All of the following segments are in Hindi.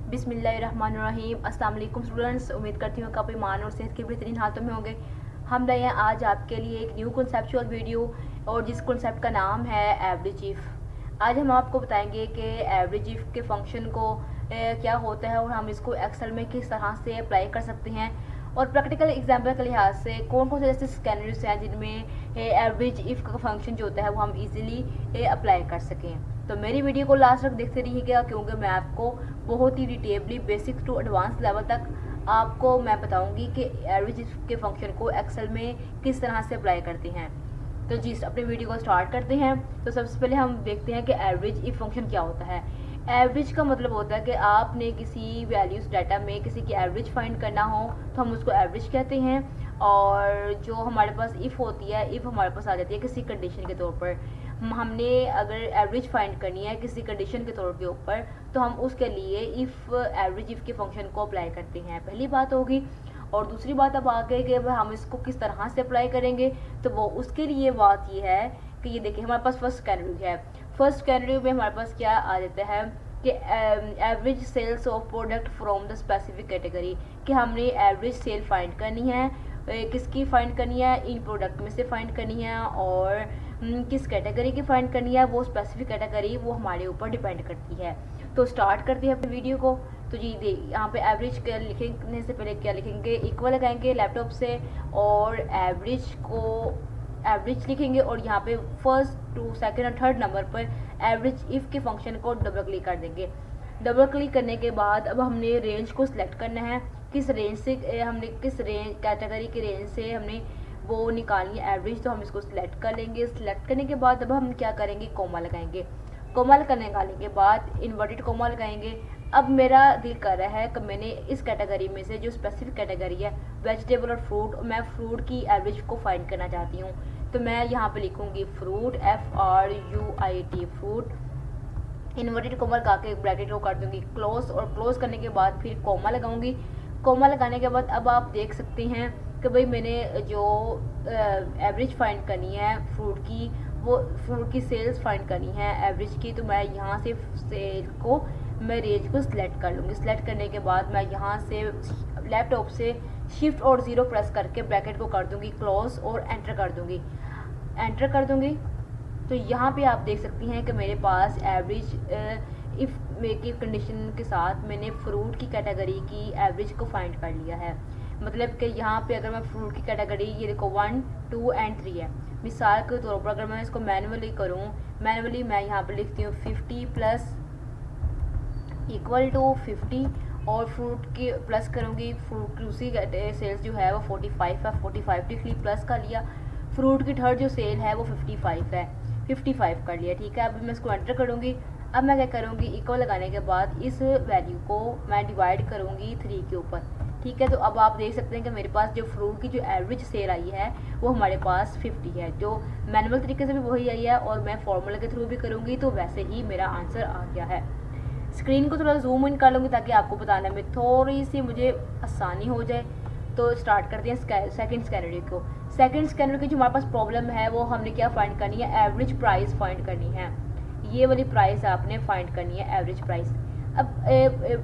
बिस्मिल्लाहिर्रहमानिर्रहीम। अस्सलाम वालेकुम स्टूडेंट्स, उम्मीद करती हूँ कि आप ईमान और सेहत के बेहतरीन हालतों में होंगे। हम लाए हैं आज आपके लिए एक न्यू कॉन्सेप्चुअल वीडियो और जिस कॉन्सेप्ट का नाम है एवरेज इफ़। आज हम आपको बताएंगे कि एवरेज इफ़ के फंक्शन को क्या होता है और हम इसको एक्सेल में किस तरह से अप्लाई कर सकते हैं और प्रैक्टिकल एग्जाम्पल के लिहाज से कौन कौन से ऐसे स्कैनर्स हैं जिनमें एवरेज इफ़ का फंक्शन जो होता है वो हम इजीली अप्लाई कर सकें। तो मेरी वीडियो को लास्ट तक देखते रहिएगा क्योंकि मैं आपको बहुत ही detailly basic to advance level तक आपको मैं बताऊंगी कि एवरेज इफ़ के फंक्शन को एक्सेल में किस तरह से अप्लाई करते हैं। तो जी अपने वीडियो को स्टार्ट करते हैं। तो सबसे पहले हम देखते हैं कि एवरेज इफ़ फंक्शन क्या होता है। एवरेज का मतलब होता है कि आपने किसी वैल्यूज डाटा में किसी की एवरेज फाइंड करना हो तो हम उसको एवरेज कहते हैं। और जो हमारे पास इफ़ होती है, इफ़ हमारे पास आ जाती है किसी कंडीशन के तौर पर। हमने अगर एवरेज फाइंड करनी है किसी कंडीशन के तौर के ऊपर तो हम उसके लिए इफ़ एवरेज इफ़ के फंक्शन को अप्लाई करते हैं, पहली बात होगी। और दूसरी बात अब आ गई कि हम इसको किस तरह से अप्लाई करेंगे, तो वो उसके लिए बात ये है कि ये देखिए हमारे पास फर्स्ट कैटेगरी है। फर्स्ट कैटेगरी में हमारे पास क्या आ जाता है कि average sales of product from the specific category, कि हमने एवरेज सेल फाइंड करनी है। किसकी फाइंड करनी है? इन प्रोडक्ट में से फाइंड करनी है। और किस कैटेगरी की फाइंड करनी है वो स्पेसिफिक कैटेगरी वो हमारे ऊपर डिपेंड करती है। तो स्टार्ट करते हैं अपने वीडियो को। तो जी यहाँ पे एवरेज लिखने से पहले क्या लिखेंगे, इक्वल लगाएंगे लैपटॉप से और एवरेज लिखेंगे और यहाँ पे फर्स्ट टू सेकंड और थर्ड नंबर पर एवरेज इफ़ के फंक्शन को डबल क्लिक कर देंगे। डबल क्लिक करने के बाद अब हमने रेंज को सिलेक्ट करना है, किस रेंज से हमने किस रेंज कैटेगरी की रेंज से हमने वो निकालनी है एवरेज। तो हम इसको सिलेक्ट कर लेंगे। सिलेक्ट करने के बाद अब हम क्या करेंगे, कोमा लगाएंगे। कोमा निकालने के बाद इन्वर्टेड कोमा लगाएंगे। अब मेरा दिल कर रहा है कि मैंने इस कैटेगरी में से जो स्पेसिफिक कैटेगरी है वेजिटेबल और फ्रूट, मैं फ्रूट की एवरेज को फाइंड करना चाहती हूँ। तो मैं यहाँ पे लिखूँगी fruit, FRUIT fruit, inverted coma लगा के ब्रैकेट को कर दूंगी क्लोज और क्लोज करने के बाद फिर कोमा लगाऊंगी। कोमा लगाने के बाद अब आप देख सकते हैं कि भाई मैंने जो एवरेज फाइंड करनी है फ्रूट की, वो फ्रूट की सेल्स फाइंड करनी है एवरेज की। तो मैं यहाँ से सेल को मैं रेंज को सिलेक्ट कर लूँगी। सिलेक्ट करने के बाद मैं यहाँ से लैपटॉप से शिफ्ट और 0 प्रेस करके ब्रैकेट को कर दूँगी क्लोज और एंटर कर दूँगी। एंटर कर दूँगी तो यहाँ पे आप देख सकती हैं कि मेरे पास एवरेज इफ़ की कंडीशन के साथ मैंने फ्रूट की कैटेगरी की एवरेज को फाइंड कर लिया है। मतलब कि यहाँ पे अगर मैं फ्रूट की कैटेगरी ये देखो 1, 2 एंड 3 है। मिसाल के तौर पर अगर मैं इसको मैनुअली करूँ, मैनुअली मैं यहाँ पे लिखती हूँ 50 प्लस इक्वल टू 50 और फ्रूट की प्लस करूँगी। फ्रूट की उसी सेल्स जो है वो 45 है, 45 लिख ली, प्लस कर लिया। फ्रूट की थर्ड जो सेल है वो 55 है, 55 कर लिया। ठीक है, अब मैं इसको एंटर करूँगी। अब मैं क्या करूँगी, इक्वल लगाने के बाद इस वैल्यू को मैं डिवाइड करूँगी 3 के ऊपर। ठीक है, तो अब आप देख सकते हैं कि मेरे पास जो फ्रूट की जो एवरेज सेल आई है वो हमारे पास 50 है, जो मैनुअल तरीके से भी वही आई है और मैं फॉर्मूला के थ्रू भी करूँगी तो वैसे ही मेरा आंसर आ गया है। स्क्रीन को थोड़ा जूम इन कर लूँगी ताकि आपको बताने में थोड़ी सी मुझे आसानी हो जाए। तो स्टार्ट करते हैं सेकंड स्कैनरी को। सेकंड स्कैनर की जो हमारे पास प्रॉब्लम है वो हमने क्या फाइंड करनी है, एवरेज प्राइस फाइंड करनी है। ये वाली प्राइस आपने फाइंड करनी है, एवरेज प्राइस। अब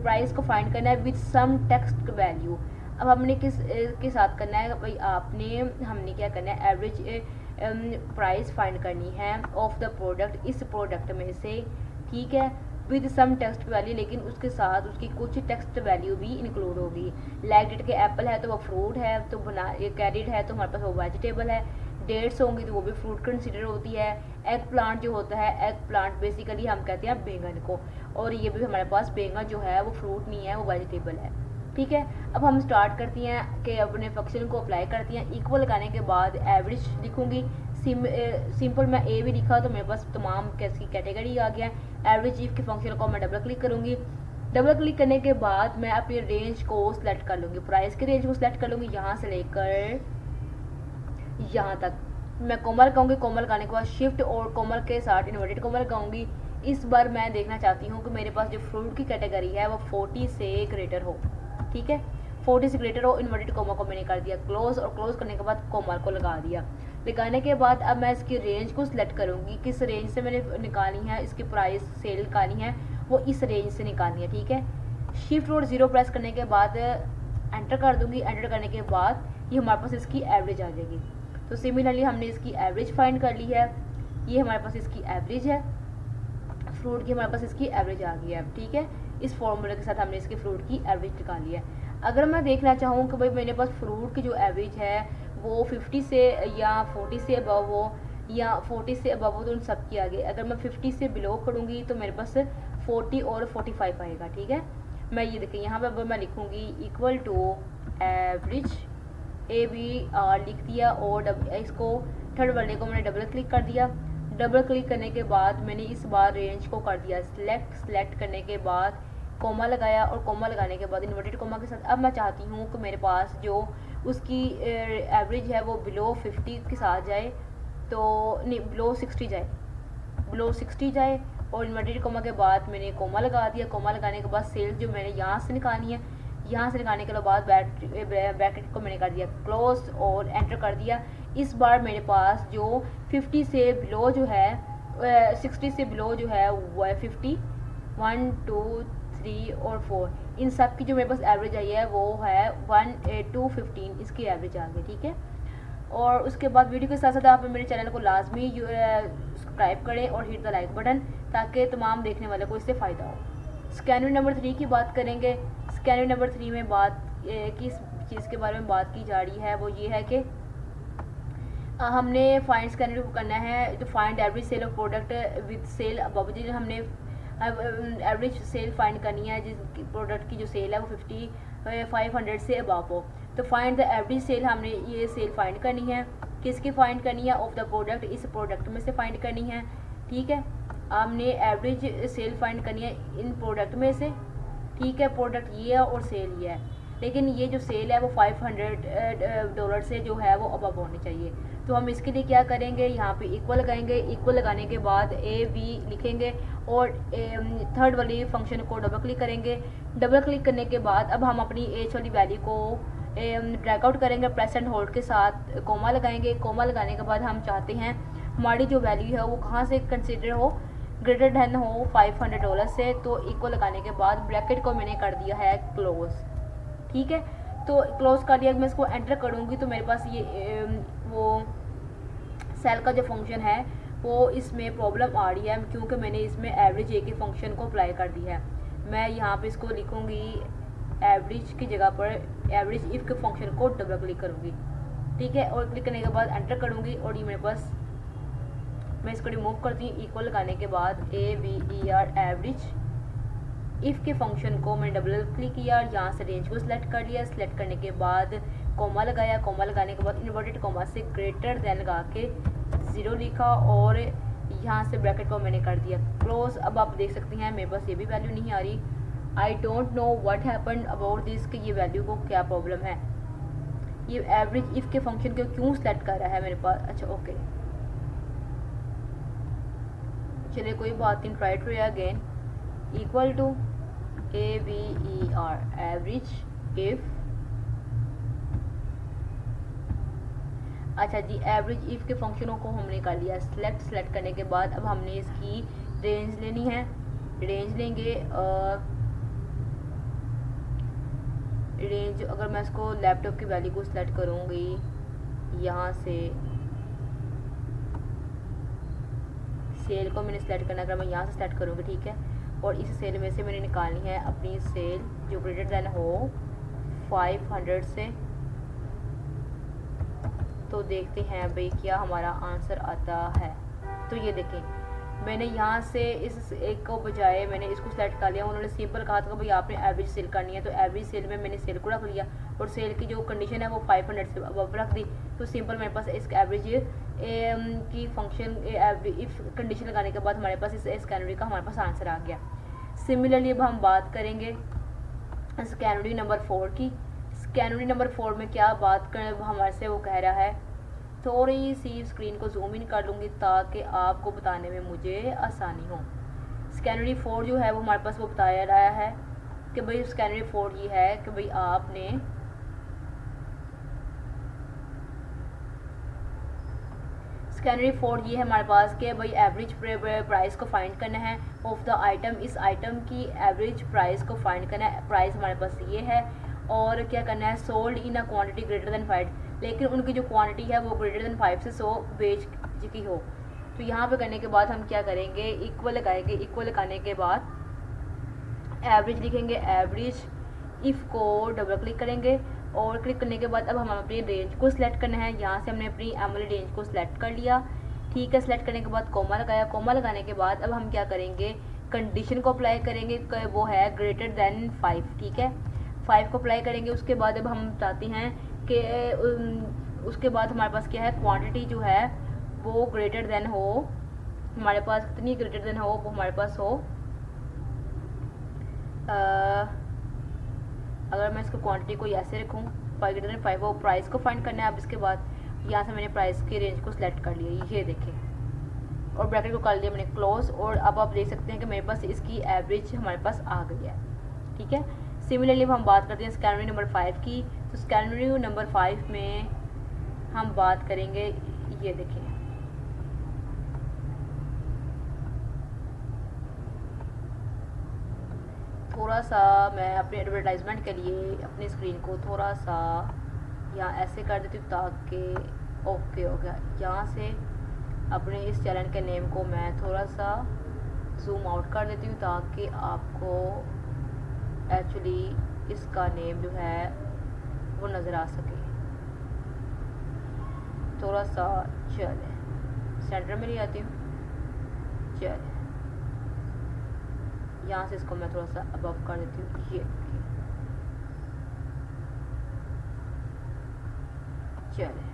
प्राइस को फाइंड करना है विद सम टेक्स्ट वैल्यू। अब हमने किस के साथ करना है भाई, हमने क्या करना है, एवरेज प्राइस फाइंड करनी है ऑफ द प्रोडक्ट, इस प्रोडक्ट में से। ठीक है, विद सम टेक्स्ट वैल्यू, लेकिन उसके साथ उसकी कुछ टेक्स्ट वैल्यू भी इंक्लूड होगी। लाइक डेट के एप्पल है तो वो फ्रूट है, तो कैरेट है तो हमारे पास वो वेजिटेबल है। डेट्स होंगी तो वो भी फ्रूट कंसिडर होती है। एग प्लांट जो होता है, एग प्लांट बेसिकली हम कहते हैं बैंगन को, और ये भी हमारे पास बैंगन जो है वो फ्रूट नहीं है, वो वेजिटेबल है। ठीक है, अब हम स्टार्ट करती हैं कि अपने फंक्शन को अप्लाई करती हैं। इक्वल लगाने के बाद एवरेज लिखूंगी। सिंपल मैं ए भी लिखा तो मेरे पास तमाम कैसी कैटेगरी आ गया। एवरेज इफ के फंक्शन को मैं डबल क्लिक करूँगी। डबल क्लिक करने के बाद मैं अपनी रेंज को सिलेक्ट कर लूँगी, प्राइस की रेंज को सिलेक्ट कर लूँगी, यहाँ से लेकर यहाँ तक। मैं कोमल लगाऊंगी। कोमल लगाने के बाद शिफ्ट और कोमल के साथ इन्वर्टेड कोमल लगाऊंगी। इस बार मैं देखना चाहती हूँ कि मेरे पास जो फ्रूट की कैटेगरी है वो 40 से ग्रेटर हो। ठीक है, 40 से ग्रेटर हो। इन्वर्टेड कोमा को मैंने कर दिया क्लोज और क्लोज करने के बाद कोमल को लगा दिया। लगाने के बाद अब मैं इसकी रेंज को सिलेक्ट करूँगी, किस रेंज से मैंने निकालनी है इसकी प्राइस सेल निकालनी है, वो इस रेंज से निकालनी है। ठीक है, शिफ्ट और 0 प्रेस करने के बाद एंटर कर दूंगी। एंटर करने के बाद ये हमारे पास इसकी एवरेज आ जाएगी। तो सिमिलरली हमने इसकी एवरेज फाइंड कर ली है। ये हमारे पास इसकी एवरेज है, फ्रूट की हमारे पास इसकी एवरेज आ गई है। ठीक है, इस फॉर्मूले के साथ हमने इसके फ्रूट की एवरेज निकाली है। अगर मैं देखना चाहूँ कि भाई मेरे पास फ्रूट की जो एवरेज है वो 50 से या 40 से अबव हो या 40 से अबव हो, तो उन सब की आ गई। अगर मैं 50 से बिलो करूँगी तो मेरे पास 40 और 45 आएगा। ठीक है, मैं ये देखें यहाँ पे अब मैं लिखूँगी इक्वल टू एवरेज AVR लिख दिया और इसको थर्ड वाले को मैंने डबल क्लिक कर दिया। डबल क्लिक करने के बाद मैंने इस बार रेंज को कर दिया सेलेक्ट करने के बाद कोमा लगाया और कोमा लगाने के बाद इन्वर्टेड कोमा के साथ अब मैं चाहती हूँ कि मेरे पास जो उसकी एवरेज है वो बिलो 50 के साथ जाए, तो नहीं बिलो 60 जाए, बिलो 60 जाए। और इन्वर्टेड कोमा के बाद मैंने कोमा लगा दिया। कोमा लगाने के बाद सेल्स जो मैंने यहाँ से निकालनी है, यहाँ से निकालने के बाद ब्रैकेट को मैंने कर दिया क्लोज और एंटर कर दिया। इस बार मेरे पास जो 50 से बिलो जो है 60 से बिलो जो है वो है 50, 1 2 3 और 4, इन सब की जो मेरे पास एवरेज आई है वो है 215 इसकी एवरेज आ गई। ठीक है, और उसके बाद वीडियो के साथ साथ आप मेरे चैनल को लाजमी सब्सक्राइब करें और हिट द लाइक बटन, ताकि तमाम देखने वाले को इससे फ़ायदा हो। स्कैनरी नंबर 3 की बात करेंगे। स्कैनरी नंबर 3 में बात किस चीज़ के बारे में बात की जा रही है, वो ये है कि हमने फाइंड स्कैनरी को करना है तो find average sale of product with sale above. जी हमने एवरेज सेल फाइंड करनी है जिस प्रोडक्ट की जो सेल है वो 500 से अबव हो। तो फाइंड द एवरेज सेल, हमने ये सेल फाइंड करनी है। किसकी फाइंड करनी है? ऑफ द प्रोडक्ट, इस प्रोडक्ट में से फाइंड करनी है। ठीक है, हमने एवरेज सेल फाइंड करनी है इन प्रोडक्ट में से। ठीक है, प्रोडक्ट ये है और सेल ये है, लेकिन ये जो सेल है वो $500 से जो है वो अबव होनी चाहिए। तो हम इसके लिए क्या करेंगे, यहाँ पे इक्वल लगाएंगे। इक्वल लगाने के बाद AV लिखेंगे और थर्ड वाली फंक्शन को डबल क्लिक करेंगे। डबल क्लिक करने के बाद अब हम अपनी एज वाली वैल्यू को ब्रेकआउट करेंगे, प्रेस एंड होल्ड के साथ कोमा लगाएंगे। कोमा लगाने के बाद हम चाहते हैं हमारी जो वैल्यू है वो कहाँ से कंसिडर हो, ग्रेटर देन हो $500 से। तो इक्वल लगाने के बाद ब्रैकेट को मैंने कर दिया है क्लोज। ठीक है, तो क्लोज कर दिया। मैं इसको एंटर करूँगी तो मेरे पास ये वो सेल का जो फंक्शन है वो इसमें प्रॉब्लम आ रही है, क्योंकि मैंने इसमें एवरेज ए के फंक्शन को अप्लाई कर दिया है। मैं यहाँ पे इसको लिखूँगी एवरेज की जगह पर एवरेज इफ के फंक्शन को डबल क्लिक करूँगी। ठीक है, और क्लिक करने के बाद एंटर करूँगी और ये मेरे पास, मैं इसको रिमूव करती हूँ। इक्वल लगाने के बाद AVER एवरेज इफ़ के फंक्शन को मैंने डबल क्लिक किया, यहाँ से रेंज को सिलेक्ट कर लिया। सिलेक्ट करने के बाद कोमा लगाया। कोमा लगाने के बाद इन्वर्टेड कोमा से ग्रेटर देन लगा के 0 लिखा और यहाँ से ब्रैकेट को मैंने कर दिया क्लोज। अब आप देख सकते हैं मेरे पास ये भी वैल्यू नहीं आ रही। I don't know what happen about this, कि ये वैल्यू को क्या प्रॉब्लम है, ये एवरेज इफ़ के फंक्शन को क्यों सेलेक्ट कर रहा है मेरे पास। अच्छा ओके, चलिए कोई बात नहीं, try to again. Equal to AVER average if, अच्छा जी, एवरेज इफ के फंक्शनों को हमने कर लिया सेलेक्ट करने के बाद अब हमने इसकी रेंज लेनी है। रेंज लेंगे, रेंज अगर मैं इसको लैपटॉप की वैल्यू को सिलेक्ट करूँगी, यहाँ से सेल को मैंने सेलेक्ट करना, अगर मैं यहाँ से सेलेक्ट करूँगी ठीक है, और इस सेल में से मैंने निकालनी है अपनी सेल जो ग्रेटर देन हो 500 से। तो देखते हैं भाई क्या हमारा आंसर आता है। तो ये देखें, मैंने यहाँ से इस एक को बजाय मैंने इसको सेलेक्ट कर लिया। उन्होंने सिंपल कहा था भाई आपने एवरेज सेल करनी है, तो एवरेज सेल में मैंने सेल को रख लिया और सेल की जो कंडीशन है वो 500 से अब रख दी। तो सिंपल मेरे पास इस एवरेज की फंक्शन इफ कंडीशन लगाने के बाद हमारे पास इस स्कैनरी का हमारे पास आंसर आ गया। सिमिलरली अब हम बात करेंगे स्कैनरी नंबर 4 की। स्कैनरी नंबर 4 में क्या बात करें हमारे से वो कह रहा है, थोड़ी सी स्क्रीन को जूम इन कर लूँगी ताकि आपको बताने में मुझे आसानी हो। स्कैनरी 4 जो है वो हमारे पास वो बताया रहा है कि भाई स्कैनरी 4 ये है कि भाई आपने स्कैनरी 4 ये है हमारे पास कि भाई एवरेज प्राइस को फाइंड करना है ऑफ द आइटम, इस आइटम की एवरेज प्राइस को फाइंड करना है। प्राइस हमारे पास ये है और क्या करना है, sold in a quantity greater than 5, लेकिन उनकी जो क्वांटिटी है वो ग्रेटर देन 5 से 100 बेच चुकी हो। तो यहाँ पे करने के बाद हम क्या करेंगे, इक्वल लगाएंगे। इक्वल लगाने के बाद एवरेज लिखेंगे, एवरेज इफ़ को डबल क्लिक करेंगे और क्लिक करने के बाद अब हम अपनी रेंज को सिलेक्ट करना है। यहाँ से हमने अपनी एमएल रेंज को सिलेक्ट कर लिया, ठीक है। सिलेक्ट करने के बाद कोमा लगाया। कोमा लगाने के बाद अब हम क्या करेंगे, कंडीशन को अप्लाई करेंगे, वो है ग्रेटर देन 5, ठीक है। 5 को अप्लाई करेंगे। उसके बाद अब हम चाहते हैं कि उसके बाद हमारे पास क्या है, क्वांटिटी जो है वो ग्रेटर देन हो, हमारे पास कितनी ग्रेटर देन हो, वो हमारे पास हो अगर मैं इसको क्वांटिटी को ऐसे रखूँ 5 ग्रेटर देन 5, वो प्राइस को फाइंड करना है। अब इसके बाद यहाँ से मैंने प्राइस की रेंज को सिलेक्ट कर लिया, ये देखें, और ब्रैकेट को कर लिया मैंने क्लोज। और अब आप देख सकते हैं कि मेरे पास इसकी एवरेज हमारे पास आ गई है, ठीक है। सिमिलरली हम बात करते हैं स्कैनरी नंबर 5 की। तो स्कैनरी नंबर 5 में हम बात करेंगे, ये देखें, थोड़ा सा मैं अपने एडवर्टाइजमेंट के लिए अपनी स्क्रीन को थोड़ा सा यहाँ ऐसे कर देती हूँ ताकि ओके हो गया। यहाँ से अपने इस चैनल के नेम को मैं थोड़ा सा जूम आउट कर देती हूँ ताकि आपको एक्चुअली इसका नेम जो है वो नज़र आ सके। थोड़ा सा चले सेंटर में ले आती हूँ, चले यहाँ से इसको मैं थोड़ा सा अबव कर देती हूँ, ये चले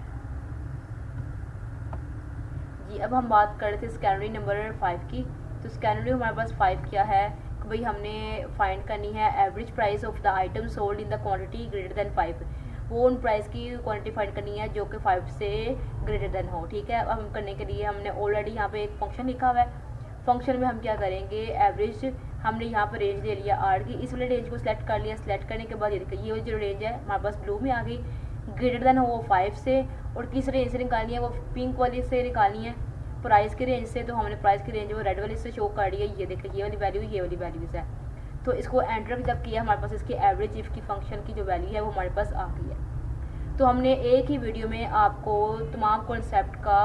जी। अब हम बात कर रहे थे स्कैनरी नंबर 5 की। तो स्कैनरी हमारे पास 5 क्या है कि भाई हमने फाइंड करनी है average price of the item sold in the quantity greater than 5, वो उन प्राइस की क्वांटिटी फाइंड करनी है जो कि 5 से ग्रेटर देन हो, ठीक है। अब हम करने के लिए हमने ऑलरेडी यहाँ पे एक फंक्शन लिखा हुआ है। फंक्शन में हम क्या करेंगे, एवरेज हमने यहाँ पर रेंज ले लिया 8 की, इस वाले रेंज को सिलेक्ट कर लिया। सिलेक्ट करने के बाद ये देखिए ये जो रेंज है हमारे पास ब्लू में आ गई, ग्रेटर देन हो वो 5 से, और किस रेंज से निकालनी है, वो पिंक वाली से निकालनी है, प्राइस की रेंज से। तो हमने प्राइस की रेंज वो रेड वाली से शो कर दी है, ये देखिए ये वाली वैल्यू, ये वाली वैल्यूज़ है। तो इसको एंटर जब किया हमारे पास इसकी एवरेज इफ़ की फंक्शन की जो वैल्यू है वो हमारे पास आ गई है। तो हमने एक ही वीडियो में आपको तमाम कॉन्सेप्ट का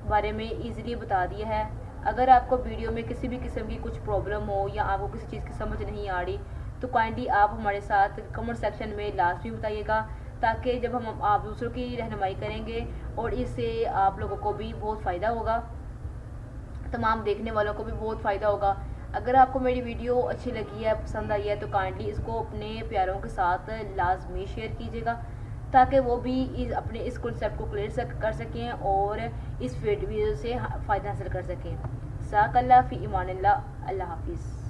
बारे में ईजिली बता दिया है। अगर आपको वीडियो में किसी भी किस्म की कुछ प्रॉब्लम हो या आपको किसी चीज़ की समझ नहीं आ रही तो काइंडली आप हमारे साथ कमेंट सेक्शन में लाजमी बताइएगा, ताकि जब हम आप दूसरों की रहनुमाई करेंगे और इससे आप लोगों को भी बहुत फ़ायदा होगा, तमाम देखने वालों को भी बहुत फ़ायदा होगा। अगर आपको मेरी वीडियो अच्छी लगी है, पसंद आई है, तो काइंडली इसको अपने प्यारों के साथ लाजमी शेयर कीजिएगा ताकि वो भी अपने इस कॉन्सेप्ट को क्लियर कर सकें और इस वीडियो से फ़ायदा हासिल कर सकें। साक अल्लाह फ़ी ईमानिल्लाह, अल्लाह हाफिज़।